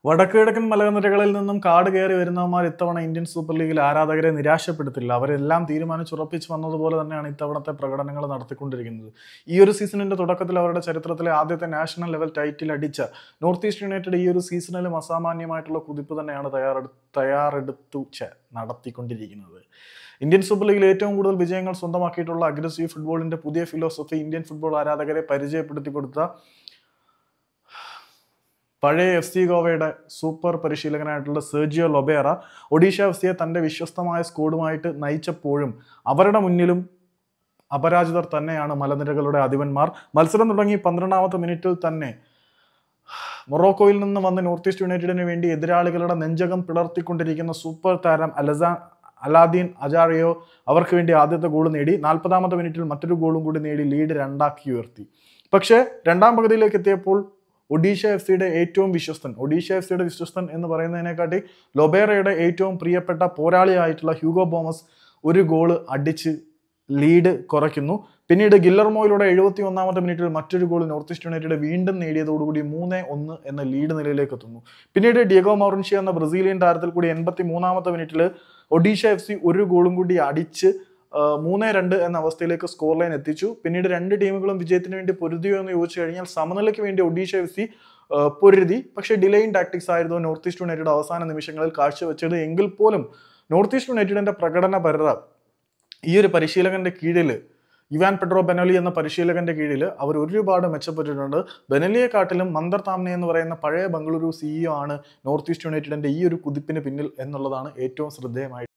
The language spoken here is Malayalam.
വടക്കുകിഴക്കൻ മലനിരകളിൽ നിന്നും കാട് കയറി വരുന്നവന്മാർ ഇത്തവണ ഇന്ത്യൻ സൂപ്പർ ലീഗിൽ ആരാധകരെ നിരാശപ്പെടുത്തില്ല. അവരെല്ലാം തീരുമാനിച്ചുറപ്പിച്ച് വന്നതുപോലെ തന്നെയാണ് ഇത്തവണത്തെ പ്രകടനങ്ങൾ നടത്തിക്കൊണ്ടിരിക്കുന്നത്. ഈ ഒരു സീസണിന്റെ തുടക്കത്തിൽ അവരുടെ ചരിത്രത്തിലെ ആദ്യത്തെ നാഷണൽ ലെവൽ ടൈറ്റിൽ അടിച്ച നോർത്ത് ഈസ്റ്റ് യുണൈറ്റഡ് ഈ ഒരു സീസണിലും അസാമാന്യമായിട്ടുള്ള കുതിപ്പ് തന്നെയാണ് നടത്തിക്കൊണ്ടിരിക്കുന്നത്. ഇന്ത്യൻ സൂപ്പർ ലീഗിൽ ഏറ്റവും കൂടുതൽ വിജയങ്ങൾ സ്വന്തമാക്കിയിട്ടുള്ള അഗ്രസീവ് ഫുട്ബോളിന്റെ പുതിയ ഫിലോസഫി ഇന്ത്യൻ ഫുട്ബോൾ ആരാധകരെ പരിചയപ്പെടുത്തി കൊടുത്ത പഴയ FC ഗോവയുടെ സൂപ്പർ പരിശീലകനായിട്ടുള്ള സെർജിയോ ലൊബേറ ഒഡീഷ FCയെ തൻ്റെ വിശ്വസ്തമായ സ്ക്വാഡുമായിട്ട് നയിച്ചപ്പോഴും അവരുടെ മുന്നിലും അപരാജിതർ തന്നെയാണ് മലനിരകളുടെ അധിപന്മാർ. മത്സരം തുടങ്ങി 12ാമത്തെ മിനിറ്റിൽ തന്നെ മൊറോക്കോയിൽ നിന്ന് വന്ന് നോർത്ത് ഈസ്റ്റ് യുണൈറ്റഡിന് വേണ്ടി എതിരാളികളുടെ നെഞ്ചകം പിളർത്തിക്കൊണ്ടിരിക്കുന്ന സൂപ്പർ താരം അലാദീൻ അജാറിയോ അവർക്ക് വേണ്ടി ആദ്യത്തെ ഗോൾ നേടി. 40ാമത്തെ മിനിറ്റിൽ മറ്റൊരു ഗോളും കൂടി നേടി ലീഡ് 2-ആക്കി ഉയർത്തി. പക്ഷേ രണ്ടാം പകുതിയിലേക്ക് എത്തിയപ്പോൾ ഒഡീഷ FCയുടെ വിശ്വസ്തൻ എന്ന് പറയുന്നതിനെക്കാട്ടി ലൊബേറയുടെ ഏറ്റവും പ്രിയപ്പെട്ട പോരാളിയായിട്ടുള്ള ഹ്യൂഗോ ബോമസ് ഒരു ഗോള് അടിച്ച് ലീഡ് കുറയ്ക്കുന്നു. പിന്നീട് ഗില്ലർമോയിലൂടെ 71ാമത്തെ മിനിറ്റിൽ മറ്റൊരു ഗോൾ നോർത്ത് ഈസ്റ്റ് യുണൈറ്റഡ് വീണ്ടും നേടിയതോടുകൂടി 3-1 എന്ന ലീഡ് നിലയിലേക്ക് എത്തുന്നു. പിന്നീട് ഡിയഗോ മൗറിൻഷ്യോ എന്ന ബ്രസീലിയൻ താരത്തിൽ കൂടി 83ാമത്തെ മിനിറ്റിൽ ഒഡീഷ FC ഒരു ഗോളും കൂടി അടിച്ച് 3-2 എന്ന അവസ്ഥയിലേക്ക് സ്കോർ ലൈൻ എത്തിച്ചു. പിന്നീട് രണ്ട് ടീമുകളും വിജയത്തിന് വേണ്ടി പൊരുതിയോ എന്ന് ചോദിച്ചു കഴിഞ്ഞാൽ സമനിലയ്ക്ക് വേണ്ടി ഒഡീഷ FC പൊരുതി. പക്ഷേ ഡിലേയിങ് ടാക്ടിക്സ് ആയിരുന്നു നോർത്ത് ഈസ്റ്റ് യുണൈറ്റഡ് അവസാന നിമിഷങ്ങളിൽ കാഴ്ചവെച്ചത്. എങ്കിൽ പോലും നോർത്ത് ഈസ്റ്റ് യുണൈറ്റഡിന്റെ പ്രകടനപരത ഈ ഒരു പരിശീലകന്റെ കീഴിൽ ഇവാൻ പെഡ്രോ ബെനലി എന്ന പരിശീലകന്റെ കീഴിൽ അവർ ഒരുപാട് മെച്ചപ്പെട്ടിട്ടുണ്ട്. ബെനലിയെക്കാട്ടിലും മന്ദർ താംനെ എന്ന് പറയുന്ന പഴയ ബംഗളൂരു CEO ആണ് നോർത്ത് ഈസ്റ്റ് യുണൈറ്റഡിന്റെ ഈ ഒരു കുതിപ്പിന് പിന്നിൽ എന്നുള്ളതാണ് ഏറ്റവും ശ്രദ്ധേയമായി.